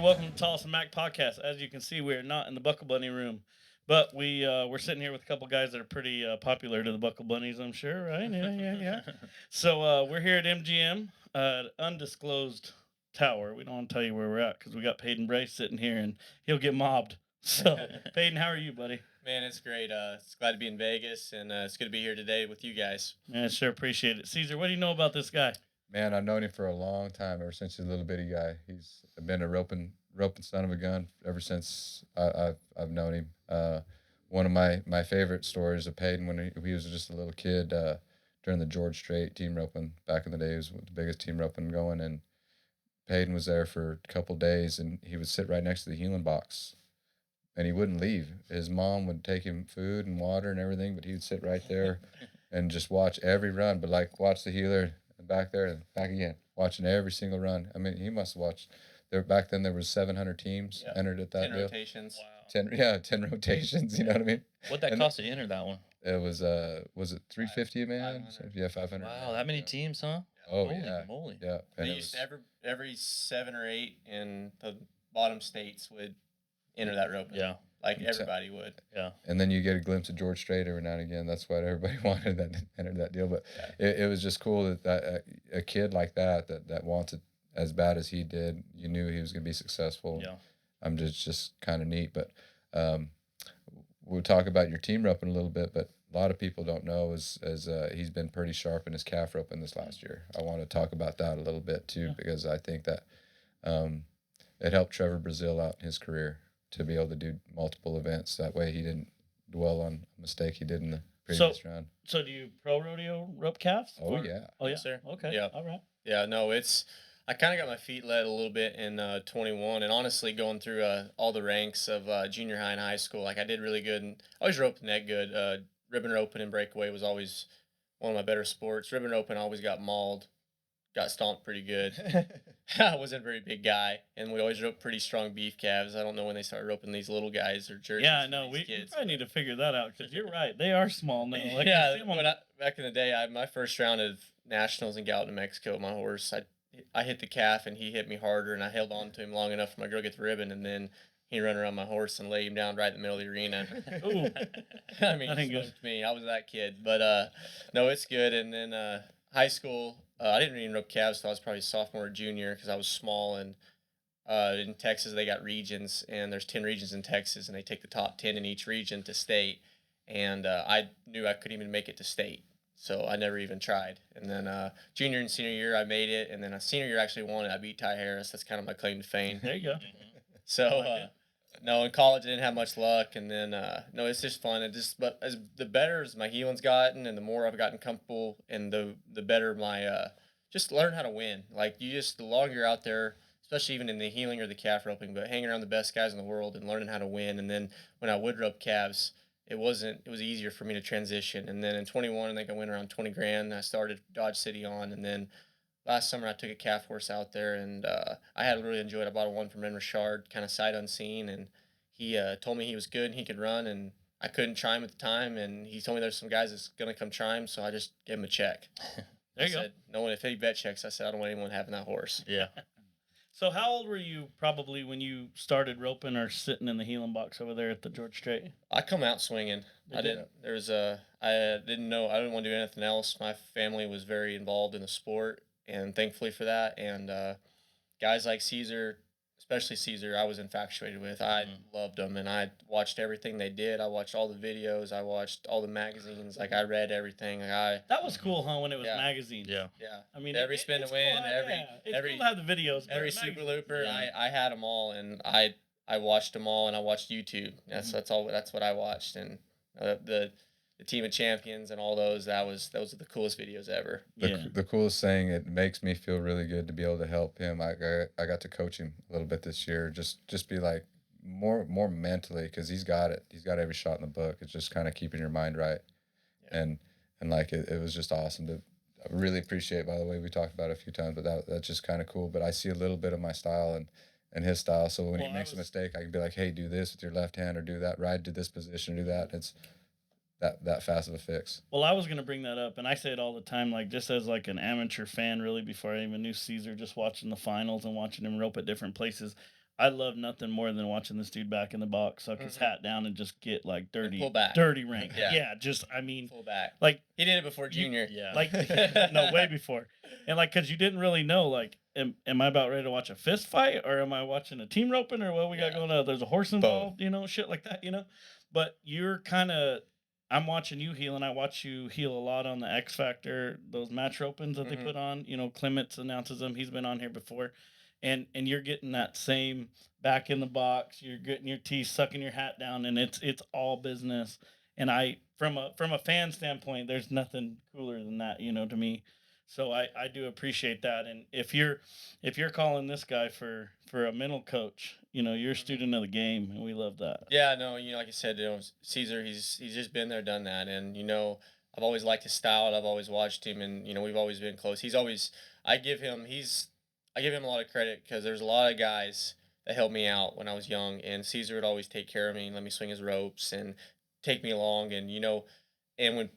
welcome to Tolleson-Mack podcast. As you can see, we are not in the Buckle Bunny room, but we're sitting here with a couple guys that are pretty popular to the Buckle Bunnies, I'm sure, right? Yeah. So we're here at MGM, undisclosed tower. We don't want to tell you where we're at because we got Paden Bray sitting here and he'll get mobbed. So, Paden, how are you, buddy? Man, it's great. It's glad to be in Vegas, and it's good to be here today with you guys. Man, sure appreciate it. Cesar, what do you know about this guy? Man, I've known him for a long time, ever since he's a little bitty guy. He's been a roping son of a gun ever since I've known him. One of my favorite stories of Paden when he was just a little kid during the George Strait team roping back in the day. It was the biggest team roping going, and Paden was there for a couple days, and he would sit right next to the healing box, and he wouldn't leave. His mom would take him food and water and everything, but he would sit right there and just watch every run, but like watch the healer back there and back again, watching every single run. I mean, he must have watched. Back then there was 700 teams entered at that 10 deal. rotations. Wow. 10 rotations. You know what I mean? What'd that cost to enter that one? It was it 350 a man? 500. Yeah, 500. Wow, that many teams, huh? Oh Holy yeah, moly. yeah. They And it used was, to every 7 or 8 in the bottom states would enter that roping. Yeah, Like everybody would. yeah. and then you get a glimpse of George Strait every now and again. That's what everybody wanted that entered that deal. But it was just cool that a kid like that wants it as bad as he did. You knew he was going to be successful. Yeah. I'm just kind of neat. But we'll talk about your team roping a little bit. But a lot of people don't know as he's been pretty sharp in his calf roping this last year. I want to talk about that a little bit too, because I think that it helped Trevor Brazil out in his career to be able to do multiple events. That way he didn't dwell on a mistake he did in the previous round. So do you pro rodeo rope calves? Oh, yeah. Oh, yeah. Yes, sir. Okay. Yeah. All right. Yeah, no, I kind of got my feet led a little bit in 21, and honestly, going through all the ranks of junior high and high school, like I did really good, and I always roped neck good. Ribbon roping and breakaway was always one of my better sports. Ribbon roping always got mauled, got stomped pretty good. I wasn't a very big guy, and we always roped pretty strong beef calves. I don't know when they started roping these little guys or jerseys. Yeah, for no, these we kids. probably need to figure that out because you're right. They are small now. Like, Yeah, you see 'em on- back in the day, my first round of nationals in Gallup, New Mexico, my horse, I hit the calf and he hit me harder, and I held on to him long enough for my girl to get the ribbon, and then he ran around my horse and laid him down right in the middle of the arena. Ooh. I mean, That ain't he good. smoked me. I was that kid, but no, it's good. And then high school, I didn't even rope calves till I was probably sophomore or junior because I was small, and in Texas they got regions, and there's 10 regions in Texas, and they take the top 10 in each region to state, and I knew I couldn't even make it to state. So I never even tried. And then junior and senior year, I made it. And then a senior year, I actually won it. I beat Ty Harris. That's kind of my claim to fame. There you go. So, no, in college, I didn't have much luck. And then, no, it's just fun. But as the better as my healing's gotten and the more I've gotten comfortable and the better my, just learn how to win. Like, the longer you're out there, especially even in the healing or the calf roping, but hanging around the best guys in the world and learning how to win. And then when I would rope calves, it was easier for me to transition. And then in 21, I think I went around 20 grand. I started Dodge City on, and then last summer I took a calf horse out there, and I had really enjoyed it. I bought a one from Ren Richard, kind of sight unseen, and he told me he was good and he could run, and I couldn't try him at the time, and he told me there's some guys that's gonna come try him, so I just gave him a check. There I you go. said, no one, if he bet checks, I said I don't want anyone having that horse. Yeah. So how old were you probably when you started roping or sitting in the healing box over there at the George Strait? I come out swinging. I didn't know. I didn't want to do anything else. My family was very involved in the sport, and thankfully for that. And guys like Cesar, especially Cesar, I was infatuated with. I loved them, and I watched everything they did. I watched all the videos. I watched all the magazines. Like, I read everything. That was cool, huh? When it was Yeah. magazines. Yeah. Yeah. I mean, Every spin to it's win, cool, it's every cool to have the videos. but every magazines- super looper, Yeah. I had them all, and I watched them all, and I watched YouTube. That's what I watched, and the Team of Champions and all those. Those are the coolest videos ever. The coolest thing, it makes me feel really good to be able to help him. I got to coach him a little bit this year. Just be like more mentally, because he's got it. He's got every shot in the book. It's just kind of keeping your mind right. Yeah. And like it was just awesome to. I really appreciate, by the way, we talked about it a few times, but that's just kind of cool. But I see a little bit of my style and his style. So when he makes a mistake, I can be like, hey, do this with your left hand, or do that, ride to this position, or do that. It's that fast of a fix. Well, I was going to bring that up, and I say it all the time, like just as like an amateur fan, really, before I even knew Cesar, just watching the finals and watching him rope at different places. I love nothing more than watching this dude back in the box suck his hat down and just get like dirty, pull back. dirty rank. Yeah. Yeah, just I mean, Full back. like He did it before junior. Yeah. like no, way before, and like because you didn't really know like, am I about ready to watch a fist fight or am I watching a team roping or what we got Yeah. going on? There's a horse involved, shit like that, But you're kind of. I'm watching you heal, and I watch you heal a lot on the X Factor, those match ropings that they put on. Clements announces them. He's been on here before. And you're getting that same back in the box. You're getting your teeth, sucking your hat down, and it's all business. And I, from a fan standpoint, there's nothing cooler than that, to me. So I do appreciate that. And if you're calling this guy for a mental coach, you're a student of the game, and we love that. Yeah, no, like I said, Cesar, he's just been there, done that, and I've always liked his style, and I've always watched him, and we've always been close. I give him a lot of credit because there's a lot of guys that helped me out when I was young, and Cesar would always take care of me and let me swing his ropes and take me along, and and when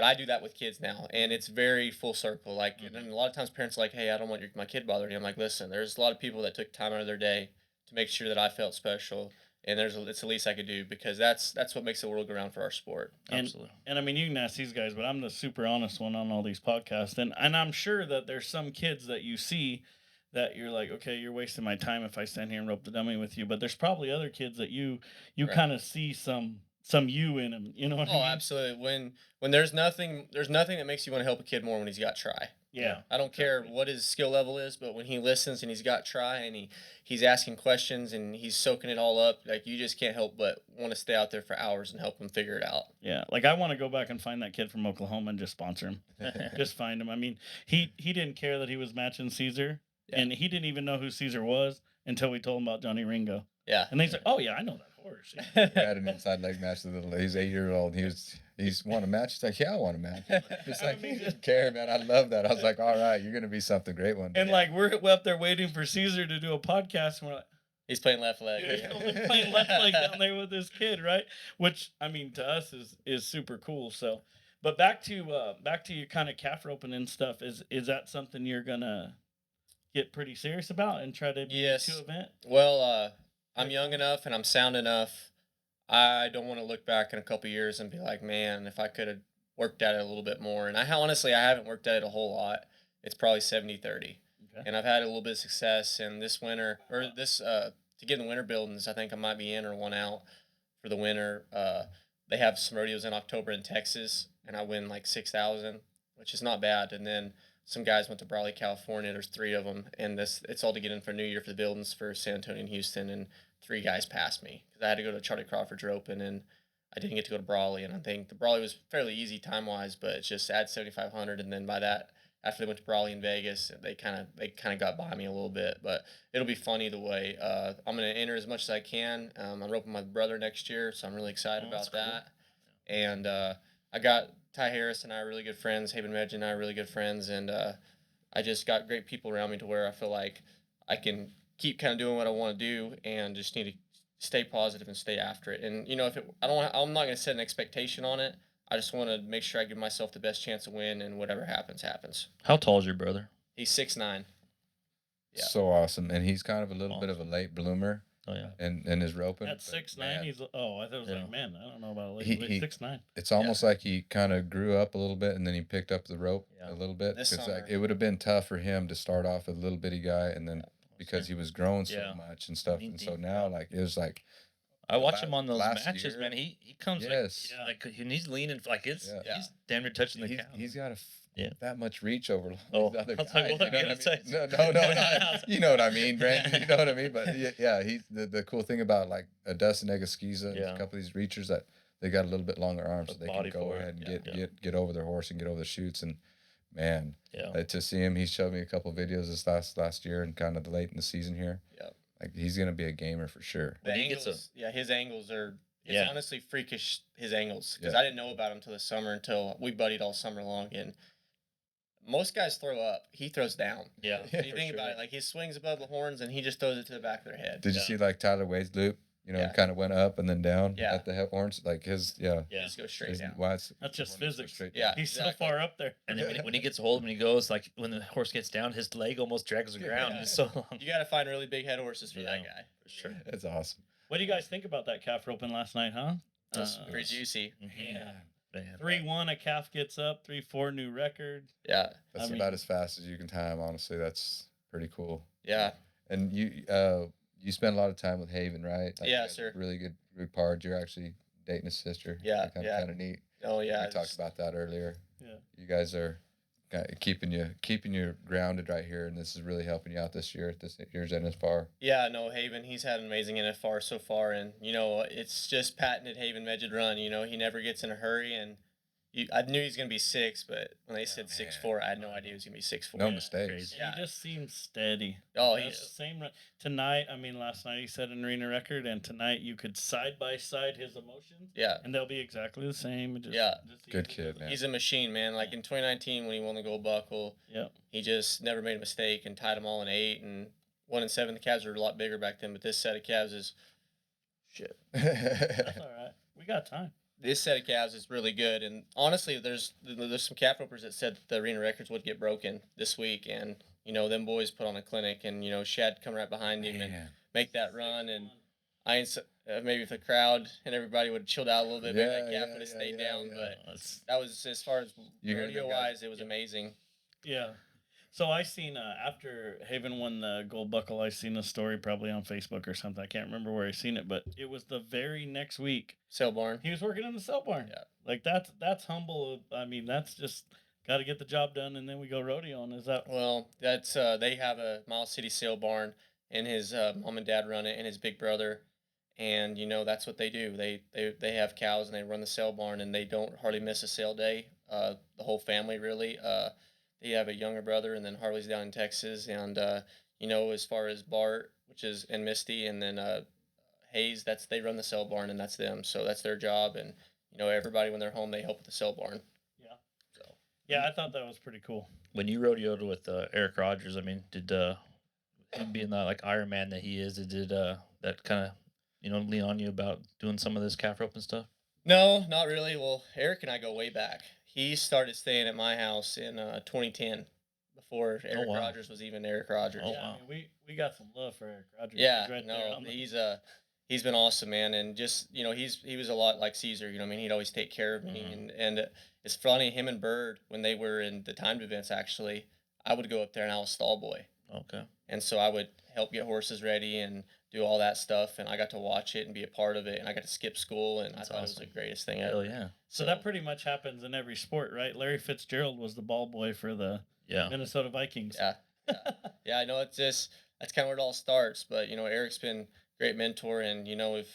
I do that with kids now, and it's very full circle, like, and then a lot of times parents are like, hey, I don't want my kid bothering you. I'm like, listen, there's a lot of people that took time out of their day to make sure that I felt special, and it's the least I could do because that's what makes the world go round for our sport. Absolutely. And I mean, you can ask these guys, but I'm the super honest one on all these podcasts, and I'm sure that there's some kids that you see that you're like, okay, you're wasting my time if I stand here and rope the dummy with you, but there's probably other kids that you Right. kind of see some you in them, you know what I Oh, mean? absolutely. When there's nothing that makes you want to help a kid more when he's got try. Yeah. I don't care what his skill level is, but when he listens and he's got try and he's asking questions and he's soaking it all up, like you just can't help but want to stay out there for hours and help him figure it out. Yeah, like I want to go back and find that kid from Oklahoma and just sponsor him. Just find him. I mean, he didn't care that he was matching Cesar, Yeah. and he didn't even know who Cesar was until we told him about Johnny Ringo. Yeah. And he's like, "Oh yeah, I know that horse." We had an inside leg match with he's 8 years old. He's won a match. He's like, yeah, I want a match. It's like, he didn't care, man. I love that. I was like, all right, you're gonna be something great one day. And like we're up there waiting for Cesar to do a podcast, and we're like, He's playing left leg. he's playing left leg down there with this kid, right? Which I mean, to us is super cool. So, but back to your kind of calf roping and stuff. Is that something you're gonna get pretty serious about and try to be Yes. to event? Well, I'm young enough and I'm sound enough. I don't want to look back in a couple years and be like, man, if I could have worked at it a little bit more. And honestly, I haven't worked at it a whole lot. It's probably 70-30. Okay. And I've had a little bit of success. And this winter, or this, to get in the winter buildings, I think I might be in or one out for the winter. They have some rodeos in October in Texas, and I win like 6,000, which is not bad. And then some guys went to Brawley, California. There's 3 of them, and it's all to get in for New Year for the buildings for San Antonio and Houston. And 3 guys passed me because I had to go to Charlie Crawford's Roping, and I didn't get to go to Brawley. And I think the Brawley was fairly easy time wise, but it's just add 7,500, and then by that, after they went to Brawley in Vegas, they kind of got by me a little bit. But it'll be funny the way I'm gonna enter as much as I can. I'm roping my brother next year, so I'm really excited about that. Cool. And I got Ty Harris and I are really good friends. Haven Reg and I are really good friends, and I just got great people around me to where I feel like I can keep kind of doing what I want to do, and just need to stay positive and stay after it. And I'm not going to set an expectation on it. I just want to make sure I give myself the best chance to win, and whatever happens, happens. How tall is your brother? He's 6'9". Yeah. So awesome, and he's kind of a little bit of a late bloomer. Oh yeah. In his roping. At 6'9", man, I thought it was like, man, I don't know about a late. He- 6'9". it's almost like he kind of grew up a little bit, and then he picked up the rope Yeah. a little bit. This Because summer. like, it would have been tough for him to start off as a little bitty guy, and then because he was growing so Yeah. much and stuff, Mean and so deep. now like it was like I watch him on those last matches, year. man. He comes Yes. like and he's leaning like it's Yeah. he's damn near touching the cow. he's got Yeah. that much reach over Oh, these other I was guys. like, what you know are you gonna what I say? mean? No, not, you know what I mean, Brandon. You know what I mean. But yeah, he's the cool thing about like a Dustin Egaskiza and Yeah. a couple of these reachers that they got a little bit longer arms, so The they can body go for it. ahead and Yeah. get over their horse and get over the chutes. And man, Yeah. to see him, he showed me a couple of videos this last year and kind of late in the season here. Yeah. Like he's gonna be a gamer for sure. The When he gets angles, his angles are. It's Yeah. honestly freakish, his angles, because Yeah. I didn't know about him until the summer, until we buddied all summer long. And most guys throw up, he throws down. Yeah. Yeah, You for think sure. about it, like he swings above the horns and he just throws it to the back of their head. Did you Yeah. see like Tyler Wade's loop? you know, Yeah. kind of went up and then down Yeah. at the horns. Like his, Yeah. Just go straight his- down. why it's- That's just horns go physics. straight Yeah. down. He's Exactly. so far up there. And then when he gets hold, when he goes, like when the horse gets down, his leg almost drags the ground. Yeah. It's so long. You got to find really big head horses for that Yeah. guy. For sure. It's awesome. What do you guys think about that calf roping last night, huh? That's pretty juicy. Yeah. Man. 3-1, a calf gets up. 3-4, new record. Yeah. That's I mean- about as fast as you can time. Honestly, that's pretty cool. Yeah. And you spend a lot of time with Haven, right? Yeah, you guys sir. are really good part. You're actually dating his sister. Yeah, kind yeah. of neat. Oh, yeah. We talked about that earlier. Yeah. You guys are keeping you grounded right here, and this is really helping you out this year at this year's NFR. Yeah, no, Haven, he's had an amazing NFR so far, and, you know, it's just patented Haven Medjed run. You know, he never gets in a hurry, and I knew he was going to be 6, but when they said 6'4", I had no idea he was going to be 6'4". No Yeah, mistakes. crazy. Yeah. He just seems steady. Oh, That's the same run. Tonight, I mean, last night he set an arena record, and tonight you could side by side his emotions, yeah. and they'll be exactly the same. Just, Yeah. just Good easy. kid, man. He's a machine, man. Like in 2019 when he won the gold buckle, Yep. he just never made a mistake and tied them all in 8 and 1 and 7. The calves were a lot bigger back then, but this set of calves is shit. That's all right. We got time. This set of calves is really good, and honestly, there's some calf ropers that said that the arena records would get broken this week, and you know them boys put on a clinic, and you know Shad come right behind him and Man. make that run, and I ain't maybe if the crowd and everybody would have chilled out a little bit, maybe that calf would have stayed down, but That's- that was as far as You heard rodeo them guys. wise, it was amazing. Yeah. So I seen after Haven won the gold buckle, I seen a story probably on Facebook or something. I can't remember where I seen it, but it was the very next week Sale barn. he was working in the cell barn. Yeah. Like that's humble. I mean, that's just got to get the job done, and then we go rodeoing. Is that? Well, that's they have a Miles City sale barn, and his mom and dad run it, and his big brother, and you know that's what they do. They have cows and they run the sale barn, and they don't hardly miss a sale day. The whole family really. They have a younger brother, and then Harley's down in Texas, and you know as far as Bart, which is and Misty, and then Hayes, they run the sale barn, and that's them. So that's their job, and you know everybody when they're home they help with the sale barn. Yeah. So Yeah, I thought that was pretty cool. When you rodeoed with Eric Rogers, I mean, did him being the like Iron Man that he is, did that kind of lean on you about doing some of this calf rope and stuff? No, not really. Well, Eric and I go way back. He started staying at my house in 2010, before Eric wow. Rogers was even Eric Rogers. Oh, Yeah, wow. I mean, we got some love for Eric Rogers. Yeah, He's right there no, on the- he's been awesome, man, and just he was a lot like Cesar. You know, what I mean, he'd always take care of me, and it's funny. Him and Bird, when they were in the timed events, actually, I would go up there and I was stall boy, Okay. and so I would help get horses ready and do all that stuff, and I got to watch it and be a part of it, and I got to skip school, and That's I thought it awesome. was the greatest thing Hell ever. yeah. So that pretty much happens in every sport, right? Larry Fitzgerald was the ball boy for the Yeah. Minnesota Vikings. Yeah. Yeah, I know it's just that's kind of where it all starts. But you know, Eric's been a great mentor, and you know, if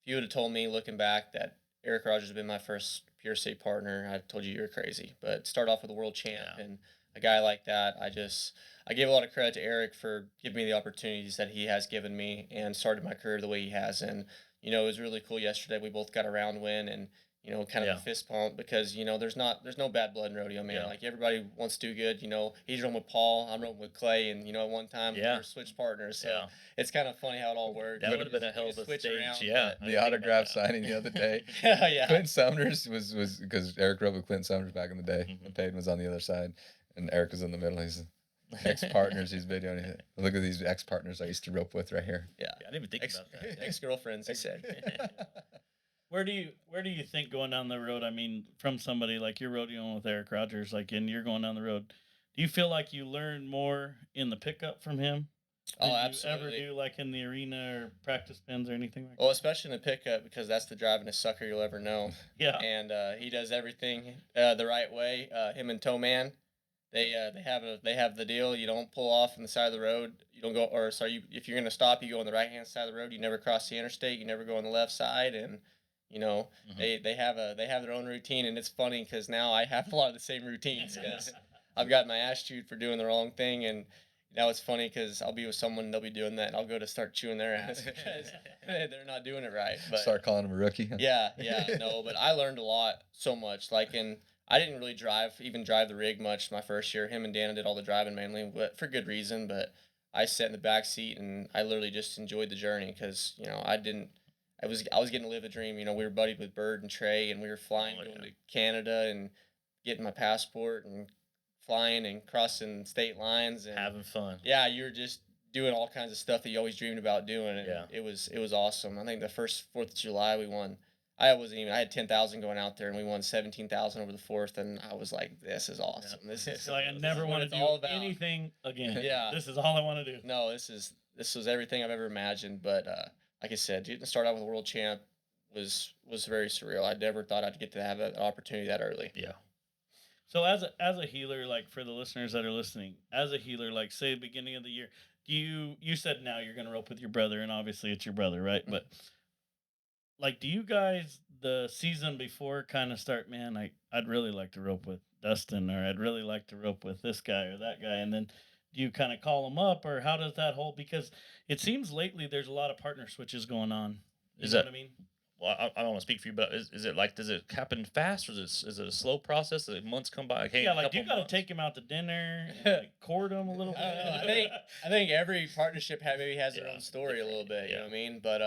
you would have told me looking back that Eric Rogers had been my first pure state partner, I'd told you you're crazy. But start off with a world champ Yeah. and a guy like that, I give a lot of credit to Eric for giving me the opportunities that he has given me and started my career the way he has. And you know, it was really cool yesterday. We both got a round win and. You know, kind of Yeah. a fist pump because you know there's no bad blood in rodeo, man. Yeah. Like everybody wants to do good. You know, he's rolling with Paul, I'm rolling with Clay, and you know at one time we Yeah. were switched partners. So Yeah. it's kind of funny how it all worked. That We would have been a just- hell we of a just switch stage. around, Yeah. but- I didn't The think about autograph that. signing the other day. yeah. Clinton Summers was because Eric rode with Clinton Summers back in the day. Mhm. And Paden was on the other side, and Eric was in the middle. He's ex partners. He's videoing. Look at these ex partners I used to rope with right here. Yeah. I didn't even think Ex about that. ex girlfriends, he said. Where do you think going down the road? I mean, from somebody like you're rodeoing with Eric Rogers, like, and you're going down the road. Do you feel like you learn more in the pickup from him? Oh, Did absolutely. You ever do like in the arena or practice pins or anything like Well, especially in the pickup because that's the drivingest sucker you'll ever know. that? Yeah. And he does everything the right way. Him and Toe Man, they have the deal. You don't pull off on the side of the road. You don't go, or sorry, if you're gonna stop, you go on the right hand side of the road. You never cross the interstate. You never go on the left side. And you know Mhm. they have their own routine. And it's funny because now I have a lot of the same routines because I've got my ass chewed for doing the wrong thing. And now it's funny because I'll be with someone, they'll be doing that, and I'll go to start chewing their ass because they're not doing it right. But Start calling him a rookie. yeah, no, but I learned a lot, so much. Like, I didn't really drive the rig much my first year. Him and Dana did all the driving mainly, but for good reason. But I sat in the back seat and I literally just enjoyed the journey because I was getting to live a dream. We were buddied with Bird and Trey, and we were flying going to Canada and getting my passport and flying and crossing state lines and Having fun. yeah, you were just doing all kinds of stuff that you always dreamed about doing, and Yeah. it was awesome. I think the first 4th of July we won. I had 10,000 going out there, and we won 17,000 over the 4th, and I was like, this is awesome. This is It's like I this never is what want to it's do all about. anything again. Yeah. This is all I want to do. No, this was everything I've ever imagined. But like I said, getting to start out with a world champ was very surreal. I never thought I'd get to have an opportunity that early. Yeah. So as a healer, like for the listeners that are listening, as a healer, like say beginning of the year, you said now you're gonna rope with your brother, and obviously it's your brother, right? But like, do you guys the season before kind of start, man? I'd really like to rope with Dustin, or I'd really like to rope with this guy or that guy, and then do you kind of call them up, or how does that whole? Because it seems lately there's a lot of partner switches going on. You Is know that- what I mean? Well, I don't want to speak for you, but is it like, does it happen fast, or is it a slow process? Does months come by? Like, hey, Yeah, a like do you couple got to months? take him out to dinner, and, like, court him a little bit? I don't know. I think every partnership maybe has their own story a little bit. You know what I mean? But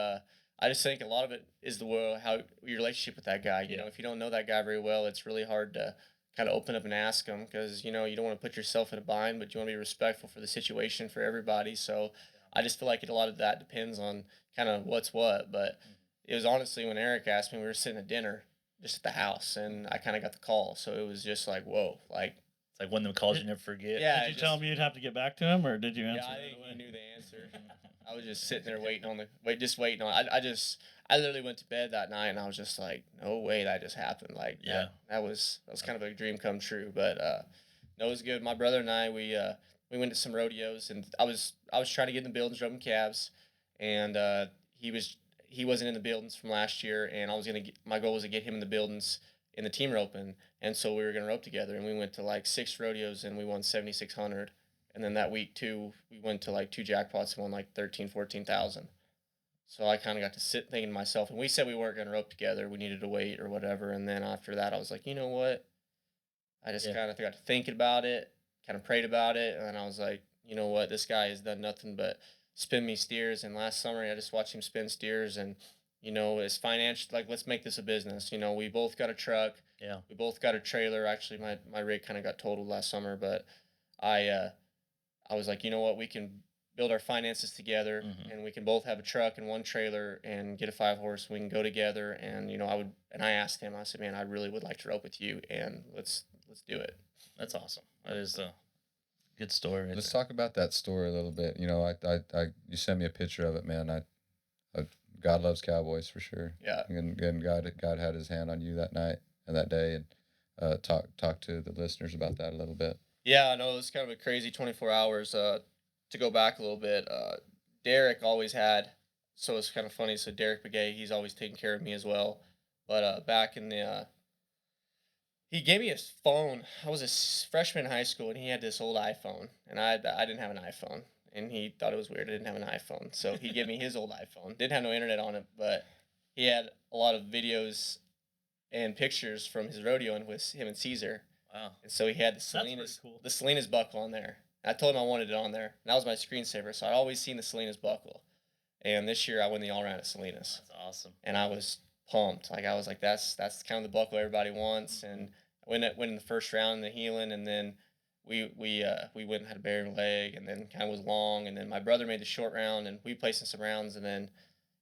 I just think a lot of it is how your relationship with that guy. You know, if you don't know that guy very well, it's really hard to kind of open up and ask him because you don't want to put yourself in a bind, but you want to be respectful for the situation for everybody. So I just feel like a lot of that depends on kind of what's what. But it was honestly when Eric asked me, we were sitting at dinner just at the house, and I kind of got the call. So it was just like, whoa, like. It's like one of them calls you never forget. Yeah, Did you tell him you'd have to get back to him, or did you answer? Yeah, I right think away? he knew the answer. I was just sitting there waiting on waiting on. I literally went to bed that night and I was just like, no way that just happened. Like that was kind of a dream come true. But no, it was good. My brother and I we went to some rodeos, and I was trying to get in the buildings roping calves, and he wasn't in the buildings from last year, and my goal was to get him in the buildings in the team roping, and so we were gonna rope together, and we went to like 6 rodeos and we won 7,600. And then that week too, we went to like 2 jackpots and won like 14,000. So I kind of got to sit thinking to myself, and we said we weren't going to rope together. We needed to wait or whatever. And then after that, I was like, you know what? I just kind of got to thinking about it, kind of prayed about it. And then I was like, you know what? This guy has done nothing but spin me steers. And last summer, I just watched him spin steers. And, it's financial. Like, let's make this a business. We both got a truck. Yeah. We both got a trailer. Actually, my rig kind of got totaled last summer, but I was like, you know what, we can build our finances together, and we can both have a truck and one trailer and get a 5-horse. We can go together, and I asked him, I said, man, I really would like to rope with you, and let's do it. That's awesome. That is a good story. Let's talk about that story a little bit. You sent me a picture of it, man. I God loves Cowboys for sure. Yeah. And God had His hand on you that night and that day, and talk to the listeners about that a little bit. Yeah, I know it's kind of a crazy 24 hours. To go back a little bit, Derek always had, so it's kind of funny. So Derek Begay, he's always taken care of me as well. But back in he gave me his phone. I was a freshman in high school, and he had this old iPhone, and I didn't have an iPhone, and he thought it was weird I didn't have an iPhone. So he gave me his old iPhone. Didn't have no internet on it, but he had a lot of videos and pictures from his rodeoing with him and Cesar. Wow. And so he had That's pretty cool. the Salinas buckle on there. And I told him I wanted it on there. And that was my screensaver. So I'd always seen the Salinas buckle. And this year I won the all around at Salinas. That's awesome. And I was pumped. Like I was like, that's kind of the buckle everybody wants. And I went in the first round in the heeling, and then we went and had a bearing leg, and then kind of was long, and then my brother made the short round, and we placed in some rounds, and then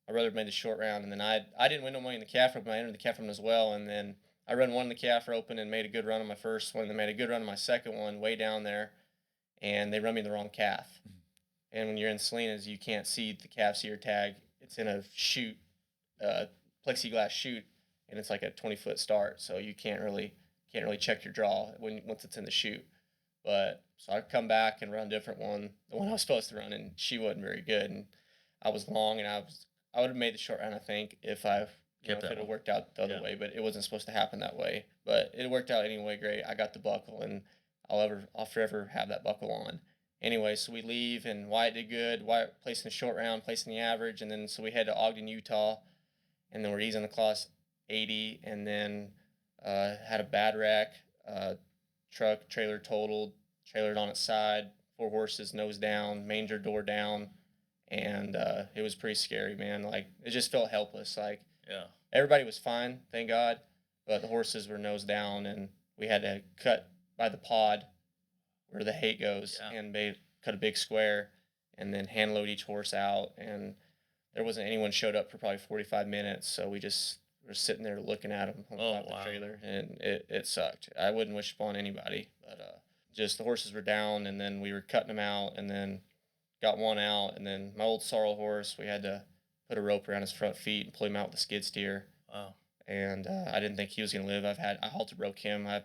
my brother made the short round, and then I didn't win no money in the calf rope, but I entered the calf rope as well, and then I run one in the calf rope and made a good run on my first one, and then made a good run on my second one way down there, and they run me the wrong calf. And when you're in Salinas, you can't see the calf sear tag. It's in a chute, plexiglass chute, and it's like a 20-foot start, so you can't really check your draw once it's in the chute. But so I come back and run a different one, the one I was supposed to run, and she wasn't very good, and I was long, and I would have made the short round, I think, if if it had worked out the other way, but it wasn't supposed to happen that way. But it worked out anyway. Great, I got the buckle, and I'll forever have that buckle on. Anyway, so we leave, and Wyatt did good. Wyatt placed in the short round, placed in the average, and then so we head to Ogden, Utah, and then we're easing the class 80, and then had a bad wreck. Truck trailer totaled, trailered on its side, 4 horses nose down, manger door down, and it was pretty scary, man. Like it just felt helpless. Like Yeah. everybody was fine, thank God, but the horses were nose down, and we had to cut by the pod where the hay goes, Yeah. and cut a big square, and then hand load each horse out. And there wasn't anyone showed up for probably 45 minutes, so we just were sitting there looking at them on top of the trailer, and it sucked. I wouldn't wish upon anybody, but just the horses were down, and then we were cutting them out, and then got one out, and then my old sorrel horse, we had to put a rope around his front feet and pull him out with a skid steer. Wow. And I didn't think he was gonna live. I halter broke him. I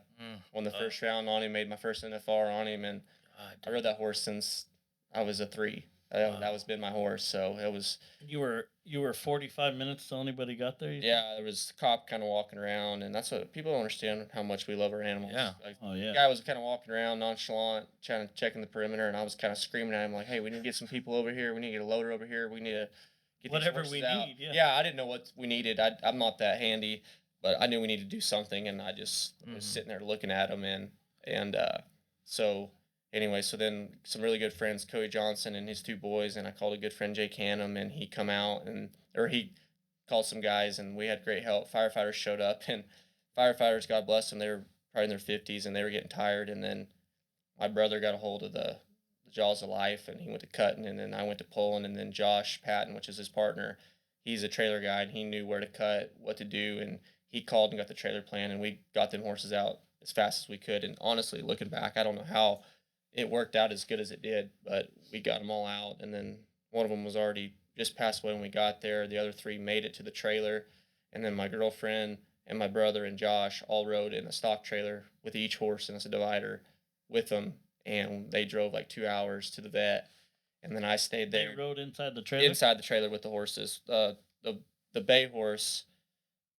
won the first round on him, made my first NFR on him, and I rode that horse since I was a 3. That was been my horse, so it was. You were 45 minutes till anybody got there. You said? Yeah, there was a cop kind of walking around, and that's what people don't understand, how much we love our animals. Yeah. Like, Oh yeah. the guy was kind of walking around nonchalant, trying to checking the perimeter, and I was kind of screaming at him like, "Hey, we need to get some people over here. We need to get a loader over here. We need to get these Whatever horses we out." need, yeah. Yeah, I didn't know what we needed. I'm not that handy, but I knew we needed to do something, and I just was sitting there looking at them, and so anyway, so then some really good friends, Cody Johnson and his 2 boys, and I called a good friend Jake Hannum, and he come out or he called some guys, and we had great help. Firefighters showed up, and firefighters, God bless them, they were probably in their 50s, and they were getting tired. And then my brother got a hold of the jaws of life, and he went to cutting, and then I went to pulling, and then Josh Patton, which is his partner, he's a trailer guy, and he knew where to cut, what to do, and he called and got the trailer plan, and we got them horses out as fast as we could. And honestly, looking back, I don't know how it worked out as good as it did, but we got them all out. And then one of them was already just passed away when we got there. The other 3 made it to the trailer, and then my girlfriend and my brother and Josh all rode in a stock trailer with each horse and it's a divider with them, and they drove like 2 hours to the vet, and then I stayed there. They rode inside the trailer. Inside the trailer with the horses. The bay horse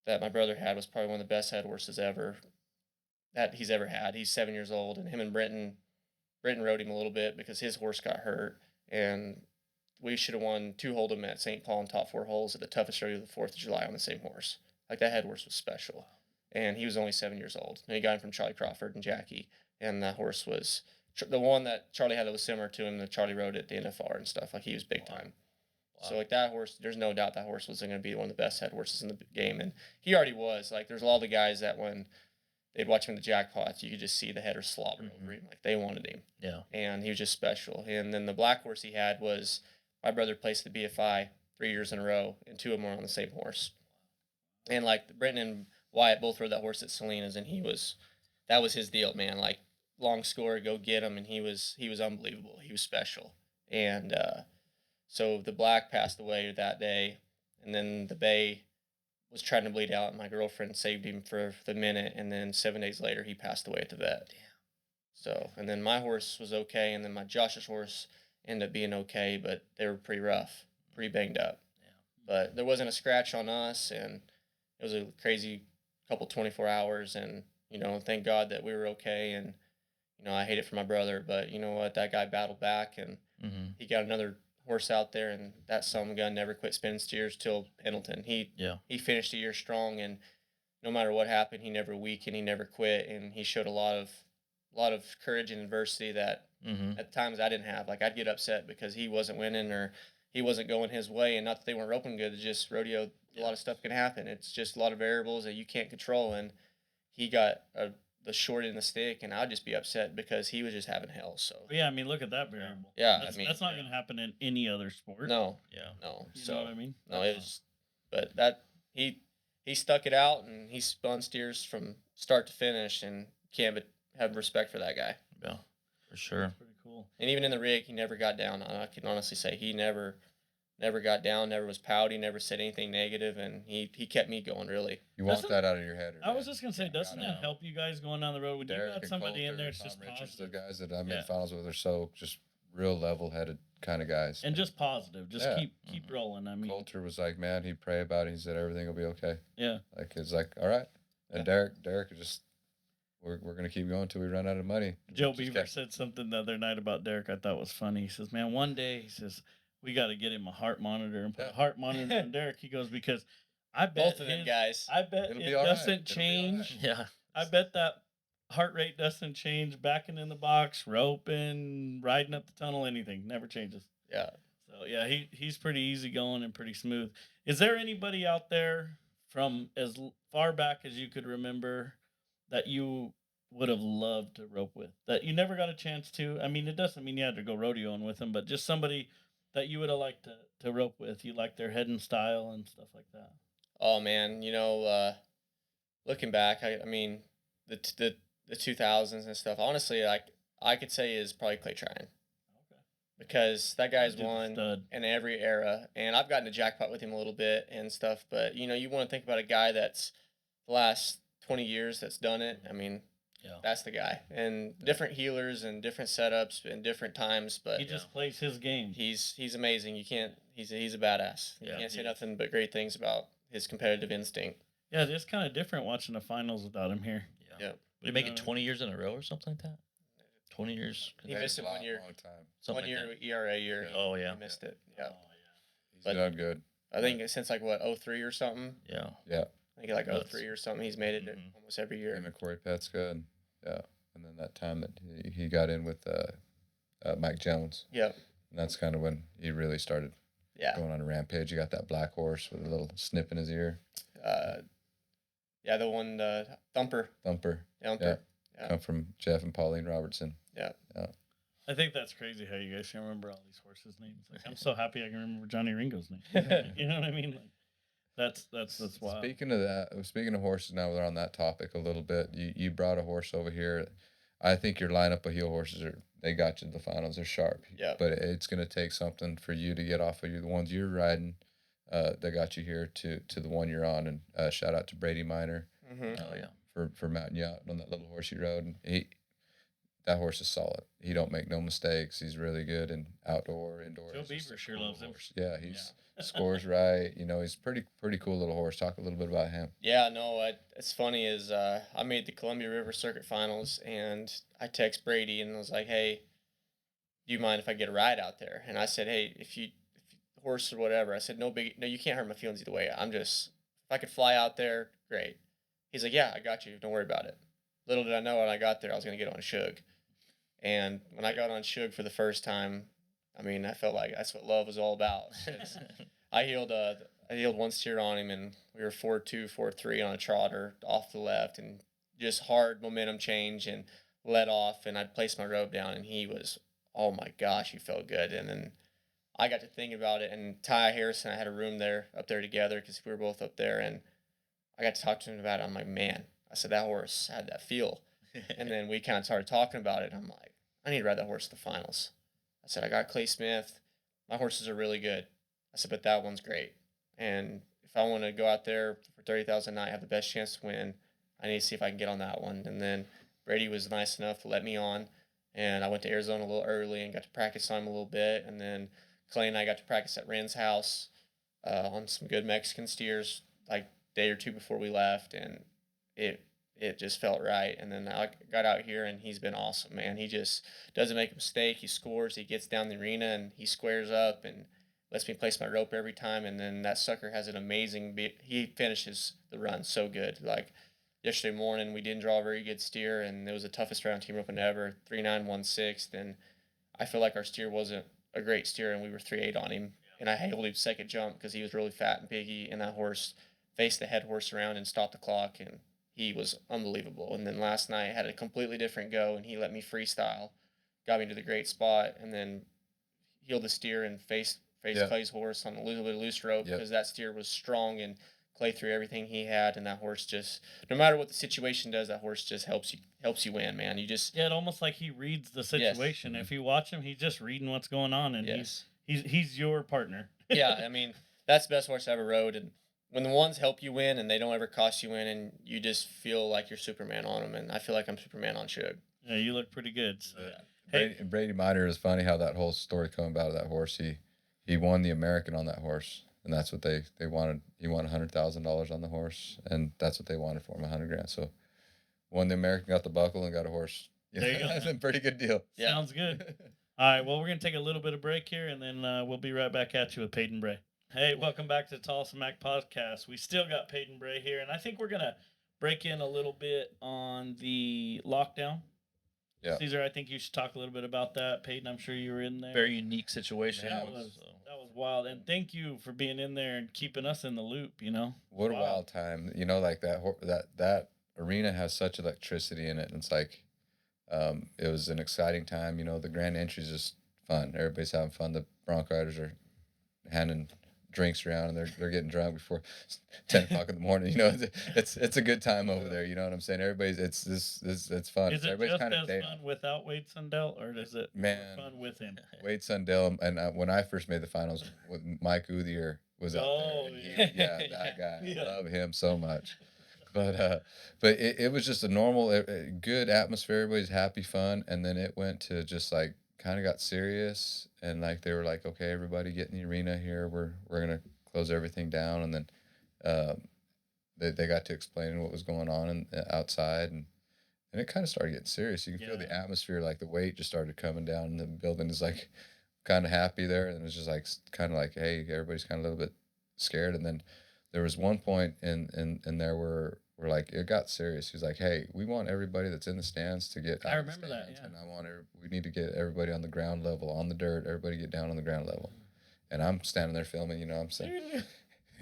that my brother had was probably one of the best head horses ever that he's ever had. He's 7 years old, and him and Brenton rode him a little bit because his horse got hurt, and we should have won 2 Hold'em at St. Paul in top 4 holes at the toughest rodeo of the 4th of July on the same horse. Like, that head horse was special, and he was only 7 years old. And he got him from Charlie Crawford and Jackie, and that horse was the one that Charlie had that was similar to him that Charlie rode at the NFR and stuff. Like, he was big time. Wow. So, like, that horse, there's no doubt that horse was going to be one of the best head horses in the game, and he already was. Like, there's a lot of the guys that when they'd watch him in the jackpots, you could just see the header slobber over him. Like, they wanted him. Yeah. And he was just special. And then the black horse he had was my brother placed the BFI 3 years in a row, and 2 of them were on the same horse. And, like, Brenton and Wyatt both rode that horse at Salinas, and that was his deal, man. Like, long score, go get him, and he was unbelievable. He was special. And so the black passed away that day, and then the bay was trying to bleed out, and my girlfriend saved him for the minute, and then 7 days later he passed away at the vet. Damn. So, and then my horse was okay, and then my Josh's horse ended up being okay, but they were pretty rough, pretty banged up. Yeah. But there wasn't a scratch on us, and it was a crazy couple 24 hours, and thank God that we were okay. And I hate it for my brother, but you know what, that guy battled back, and he got another horse out there, and that son of a gun never quit spinning steers till Pendleton. He finished the year strong, and no matter what happened, he never weakened, he never quit, and he showed a lot of courage and adversity that at times I didn't have. Like, I'd get upset because he wasn't winning or he wasn't going his way, and not that they weren't roping good. It's just rodeo. A lot of stuff can happen. It's just a lot of variables that you can't control, and he got the short end of the stick, and I'd just be upset because he was just having hell. So yeah, I mean, look at that variable. Yeah, that's not going to happen in any other sport. No. Yeah. No. You know what I mean? No, it was, but that he stuck it out, and he spun steers from start to finish, and can't but have respect for that guy. Yeah, for sure. Pretty cool. And even in the rig, he never got down. I can honestly say he never got down, never was pouty, never said anything negative, and he kept me going, really. You want that out of your head. I was just going to say, doesn't that help you guys going down the road? When you got somebody in there, it's just Richards, positive. the guys that I'm in finals with are so just real level-headed kind of guys. And just positive. Just keep rolling. I mean, Coulter was like, man, he'd pray about it. He said everything will be okay. Yeah. Like, it's like, all right. And Derek is just, we're going to keep going until we run out of money. Joe Beaver said something the other night about Derek I thought was funny. He says, man, one day, he says, we got to get him a heart monitor and put a heart monitor on Derek. He goes, because I bet both of them guys. I bet it doesn't change. Yeah. I bet that heart rate doesn't change, backing in the box, roping, riding up the tunnel, anything never changes. Yeah. So yeah, he's pretty easygoing and pretty smooth. Is there anybody out there from far back as you could remember that you would have loved to rope with that you never got a chance to? I mean, it doesn't mean you had to go rodeoing with them, but just somebody that you would have liked to rope with. You like their head and style and stuff like that. Oh man, looking back, I mean, the 2000s and stuff. Honestly, like I could say is probably Clay Tryon Okay. because that guy's Dude's a won stud. in every era, and I've gotten a jackpot with him a little bit and stuff. But you want to think about a guy that's the last 20 years that's done it. I mean, Yeah. that's the guy, and different healers and different setups and different times. But He just plays his game. he's amazing. You can't. He's a badass. You Yeah. can't say nothing but great things about his competitive instinct. Yeah, it's kind of different watching the finals without him here. Yeah. Yep. Did he make You it know, 20 years in a row or something like that? 20 years. He missed it 1 year. Long time. Something 1 year like ERA year. Oh, yeah. He missed it. Yeah. Oh, He's But- done good. I think since like what 03 or something. that. Yeah. Yeah. I think like Nuts. 03 or something. He's made it Mhm. almost every year. Him and Corey Petska, and and then that time that he got in with Mike Jones, Yep. and that's kind of when he really started Yeah. going on a rampage. He got that black horse with a little snip in his ear, Yeah. The one Thumper. thumper, Thumper. Yeah. come from Jeff and Pauline Robertson. I think that's crazy how you guys can remember all these horses' names. Like, I'm so happy I can remember Johnny Ringo's name. You know what I mean? Like, that's wild. Speaking of horses, now we're on that topic a little bit. You brought a horse over here. I think your lineup of heel horses they got you to the finals. They're sharp. Yeah. But it's going to take something for you to get off of the ones you're riding. That got you here to the one you're on. And shout out to Brady Miner Mm-hmm. Oh, yeah. for mounting you out on that little horse he rode. And that horse is solid. He don't make no mistakes. He's really good in outdoor, indoor. Joe He's just Beaver a sure cool loves him. horse. Yeah, he's scores right. He's pretty cool little horse. Talk a little bit about him. Yeah, no, it's funny is I made the Columbia River Circuit Finals, and I text Brady and was like, hey, do you mind if I get a ride out there? And I said, hey, if you horse or whatever, I said, no, you can't hurt my feelings either way. If I could fly out there, great. He's like, yeah, I got you. Don't worry about it. Little did I know when I got there, I was going to get on Shug. And when I got on Shug for the first time, I mean, I felt like that's what love was all about. I healed one steer on him, and we were 4-2, 4-3 on a trotter off the left, and just hard momentum change and let off, and I'd place my rope down, and he was, oh my gosh, he felt good. And then I got to thinking about it, and Ty Harrison, I had a room up there together because we were both up there, and I got to talk to him about it. I'm like, man, I said, that horse had that feel. And then we kind of started talking about it. I'm like, I need to ride that horse to the finals. I said, I got Clay Smith. My horses are really good. I said, but that one's great. And if I want to go out there for 30,000 a night, have the best chance to win, I need to see if I can get on that one. And then Brady was nice enough to let me on. And I went to Arizona a little early and got to practice on him a little bit. And then Clay and I got to practice at Ren's house on some good Mexican steers, like day or two before we left. And it just felt right. And then I got out here, and he's been awesome, man. He just doesn't make a mistake. He scores. He gets down the arena, and he squares up and lets me place my rope every time. And then that sucker has an amazing he finishes the run so good. Like yesterday morning, we didn't draw a very good steer, and it was the toughest round team roping ever, 3-9, 1/6. And I feel like our steer wasn't a great steer, and we were 3-8 on him. And I held him second jump because he was really fat and piggy, and that horse faced the head horse around and stopped the clock, and he was unbelievable. And then last night had a completely different go, and he let me freestyle, got me to the great spot, and then healed the steer and faced Clay's horse on a little bit of loose rope because that steer was strong, and Clay threw everything he had, and that horse just, no matter what the situation does, that horse just helps you win, man. You just it almost like he reads the situation. If you watch him, he's just reading what's going on, and he's your partner. Yeah, I mean, that's the best horse I ever rode. And when the ones help you win and they don't ever cost you win, and you just feel like you're Superman on them, and I feel like I'm Superman on Shug. Yeah, you look pretty good. So. Brady Miner is funny how that whole story came about of that horse. He won the American on that horse, and that's what they wanted. He won $100,000 on the horse, and that's what they wanted for him, $100,000. So won the American, got the buckle, and got a horse. There you go. That's a pretty good deal. Yeah. Sounds good. All right, well, we're going to take a little bit of break here, and then we'll be right back at you with Paden Bray. Hey, welcome back to the Tolleson-Mack podcast. We still got Paden Bray here, and I think we're going to break in a little bit on the lockdown. Yeah. Cesar, I think you should talk a little bit about that. Paden, I'm sure you were in there. Very unique situation. That was wild, and thank you for being in there and keeping us in the loop. What a wild time. Like that arena has such electricity in it, and it's like it was an exciting time. The grand entry is just fun. Everybody's having fun. The Bronc riders are handing drinks around, and they're getting drunk before 10 o'clock in the morning. It's a good time over there. You know what I'm saying? Everybody's it's fun. Is it Everybody's just as dating. fun without Wade Sundell, or is it more fun with him? Wade Sundell, and when I first made the finals, with Mike Uthier was out there. And that guy. Yeah. I love him so much. But it was just a normal, good atmosphere. Everybody's happy, fun, and then it went to just like kind of got serious, and like they were like, okay, everybody get in the arena here. We're gonna close everything down, and then they got to explain what was going on outside, and it kind of started getting serious. You can feel the atmosphere, like the weight just started coming down, and the building is like kind of happy there, and it was just like kind of like, hey, everybody's kind of a little bit scared, and then there was one point in there where we're like, it got serious. He's like, hey, we want everybody that's in the stands to get out I of the remember that, stands, yeah. and we need to get everybody on the ground level, on the dirt. Everybody get down on the ground level. And I'm standing there filming, I'm saying,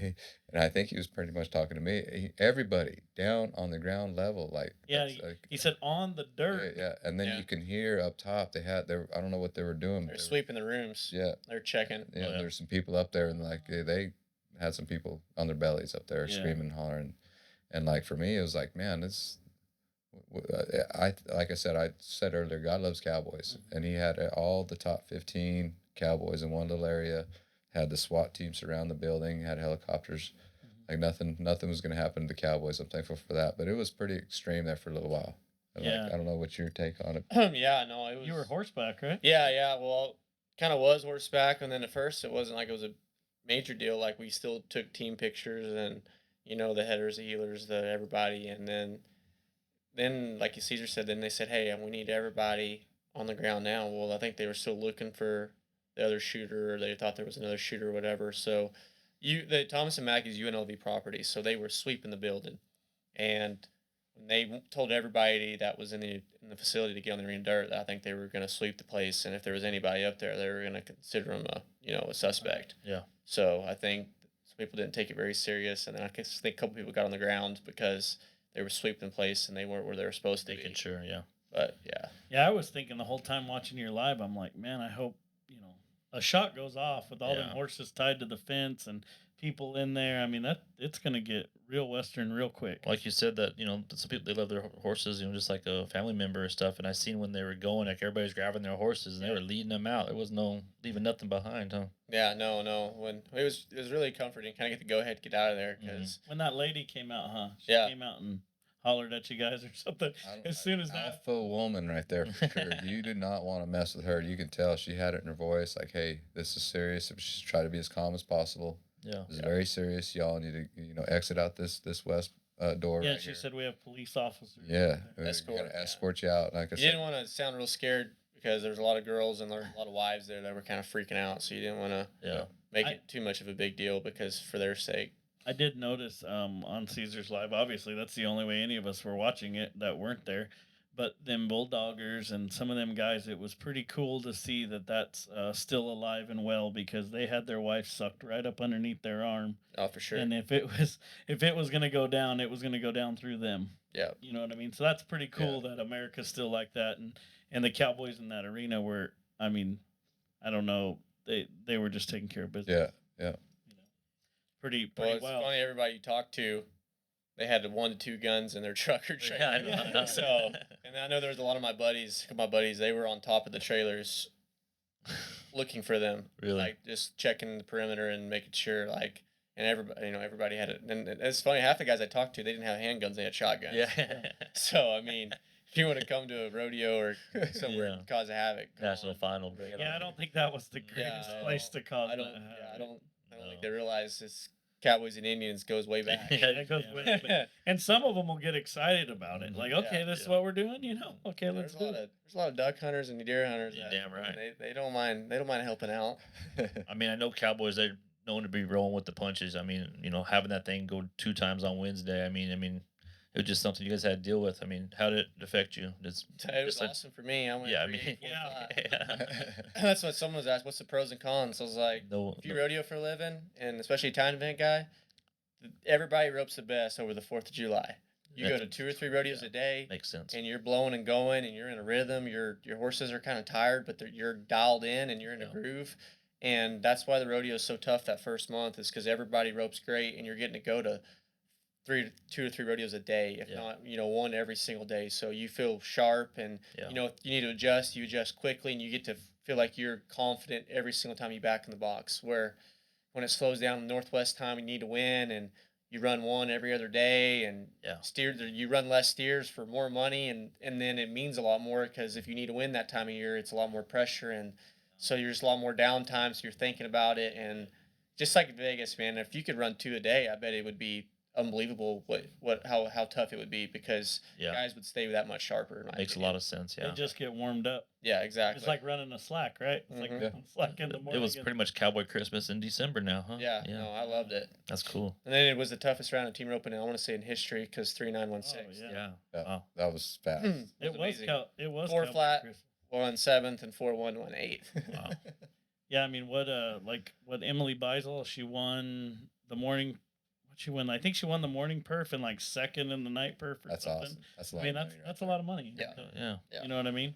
and I think he was pretty much talking to me. Everybody down on the ground level, like he said on the dirt. Yeah. And then you can hear up top I don't know what they were doing. They're sweeping the rooms. Yeah, they're checking. Yeah, there's some people up there, and like they had some people on their bellies up there screaming and hollering. And like for me, it was like, man, I said earlier, God loves Cowboys, and he had all the top 15 Cowboys in one little area. Had the SWAT team surround the building. Had helicopters. Like nothing was going to happen to the Cowboys. I'm thankful for that, but it was pretty extreme there for a little while. And I don't know what your take on it. Yeah, no, it was. You were horseback, right? Yeah. Well, kind of was horseback, and then at first it wasn't like it was a major deal. Like we still took team pictures, and the headers, the heelers, everybody, and then like Cesar said, then they said, hey, we need everybody on the ground now. Well, I think they were still looking for the other shooter, or they thought there was another shooter or whatever. So the Tolleson-Mack is UNLV property, so they were sweeping the building, and when they told everybody that was in the facility to get on the arena dirt, I think they were going to sweep the place, and if there was anybody up there, they were going to consider them a suspect. Yeah. So I think some people didn't take it very serious, and then I think a couple people got on the ground because they were sweeping the place and they weren't where they were supposed to be. Making sure, yeah. But yeah. Yeah, I was thinking the whole time watching your live, I'm like, man, I hope a shot goes off with all them horses tied to the fence and people in there. I mean, it's gonna get real Western real quick. Like you said, that some people, they love their horses, just like a family member or stuff. And I seen when they were going, like everybody's grabbing their horses and they were leading them out. There was no leaving nothing behind, huh? Yeah, no. When it was really comforting, kind of get the go ahead, get out of there, because when that lady came out, she came out and hollered at you guys or something. As soon as that alpha woman right there, for sure. You did not want to mess with her. You could tell she had it in her voice, like, hey, this is serious. She tried to be as calm as possible. Yeah, this is very serious. Y'all need to exit out this west door. Yeah, right she here. said we have police officers. Yeah, escort you out. Like I you said, didn't want to sound real scared because there's a lot of girls and a lot of wives there that were kind of freaking out. So you didn't want to make it too much of a big deal because for their sake. I did notice on Cesar's live, obviously that's the only way any of us were watching it that weren't there, but them bulldoggers and some of them guys, it was pretty cool to see that that's still alive and well, because they had their wife sucked right up underneath their arm. Oh, for sure. And if it was going to go down, it was going to go down through them. Yeah. You know what I mean? So that's pretty cool that America's still like that, and the Cowboys in that arena were, I mean, I don't know, they were just taking care of business. Yeah. Pretty well. It's well. funny, everybody you talk to, they had 1 to 2 guns in their truck or trailer. Yeah, I know. So, and I know there was a lot of my buddies, they were on top of the trailers looking for them. Really? Like, just checking the perimeter and making sure, like, and everybody had it. And it's funny, half the guys I talked to, they didn't have handguns, they had shotguns. Yeah. So, I mean, if you want to come to a rodeo or somewhere and cause havoc. National final. Bring it Yeah, on. I don't think that was the greatest place to cause I don't that. I don't think they realize this Cowboys and Indians goes way back. It goes way back. And some of them will get excited about it. Like, okay, this is what we're doing, Okay, let's do it. There's a lot of duck hunters and deer hunters. You're damn right. They don't mind helping out. I mean, I know Cowboys, they're known to be rolling with the punches. I mean, having that thing go 2 times on Wednesday. I mean, it was just something you guys had to deal with. I mean, how did it affect you? It was just like, awesome for me. I went yeah, I 3, mean, 8, 4, yeah. 5. That's what someone was asked. What's the pros and cons? I was like, No, if you no, rodeo for a living, and especially a time event guy, everybody ropes the best over the 4th of July. You go to 2 or 3 rodeos yeah, a day, makes sense. and you're blowing and going, and you're in a rhythm. Your horses are kind of tired, but you're dialed in, and you're in a groove. And that's why the rodeo is so tough that first month, is because everybody ropes great, and you're getting to go to 2 to 3 rodeos a day, if not, one every single day. So you feel sharp, and if you need to adjust, you adjust quickly, and you get to feel like you're confident every single time you back in the box. Where when it slows down Northwest time, you need to win, and you run one every other day, and you run less steers for more money, and then it means a lot more, because if you need to win that time of year, it's a lot more pressure, and so you're just a lot more downtime, so you're thinking about it. And just like Vegas, man, if you could run 2 a day, I bet it would be unbelievable how tough it would be, because guys would stay that much sharper. Makes a lot of sense. They just get warmed up. Yeah, exactly. It's like running a slack, right? It's like running a slack in the morning. It was pretty much Cowboy Christmas in December now, huh? Yeah, no, I loved it. That's cool. And then it was the toughest round of team roping, I want to say, in history, because 3-9-1-6. Yeah. Wow. That was fast. It was amazing. It was 4 Cowboy flat, Christmas. 1 7th, and 4-1-1 8. Wow. Yeah, I mean, what Emily Beisel, she won the morning. What she won? I think she won the morning perf and like second in the night perf. Or That's something. awesome. That's a lot. I mean, of money right that's a there. lot of money. Yeah. So, Yeah. You know what I mean?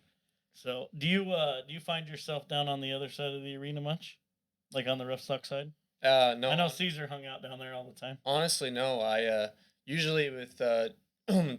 So, do you find yourself down on the other side of the arena much, like on the rough stock side? No, I know Cesar hung out down there all the time. honestly, no. I usually with 2